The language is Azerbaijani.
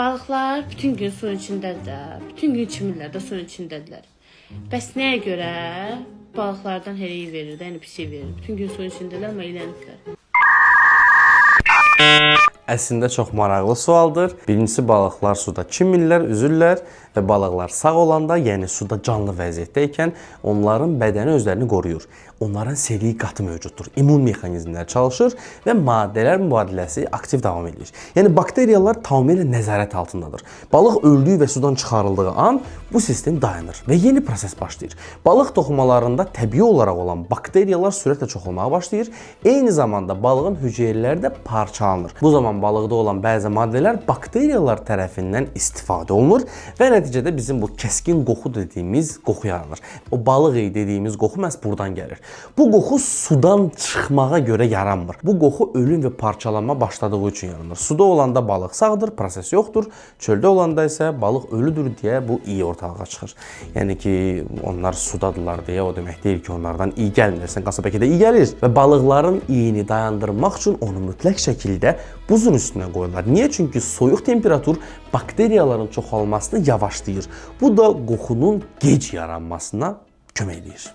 Balıqlar bütün gün suyun içindədirlər. Bütün gün çimirlər də suyun içindədirlər. Bəs nəyə görə balıqlardan hər iyi verir də, yəni pis verir? Bütün gün suyun içindədirlər, amma eyləniblər. Əslində çox maraqlı sualdır. Birincisi, balıqlar suda çimirlər, üzürlər və balıqlar sağ olanda, yəni suda canlı vəziyyətdəykən onların bədəni özlərini qoruyur. Onların seli qatı mövcuddur. İmmun mexanizmləri çalışır və maddələr mübadiləsi aktiv davam edir. Yəni bakteriyalar tamamilə nəzarət altındadır. Balıq öldüyü və sudan çıxarıldığı an bu sistem dayanır və yeni proses başlayır. Balıq toxumalarında təbii olaraq olan bakteriyalar sürətlə çoxalmağa başlayır. Eyni zamanda balığın hüceyrələri də parçalanır. Bu zaman balıqda olan bəzi maddələr bakteriyalar tərəfindən istifadə olunur və nəticədə bizim bu kəskin qoxu dediyimiz qoxu yaranır. O balıq iyi dediyimiz qoxu məhz buradan gəlir. Bu qoxu sudan çıxmağa görə yaranmır. Bu qoxu ölüm və parçalanma başladığı üçün yaranır. Suda olanda balıq sağdır, proses yoxdur. Çöldə olanda isə balıq ölüdür deyə bu iyi ortalığa çıxır. Yəni ki, onlar sudadırlar deyə o demək deyil ki, onlardan iyi gəlmir. Sən qasa bəlkə də iyi gəlir və balıqların iyini dayandırmaq üçün onu mütləq şəkildə buzun üstünə qoyurlar. Niyə? Çünki soyuq temperatur bakteriyaların çoxalmasını yavaşlayır. Bu da qoxunun gec yaranmasına kömək edir.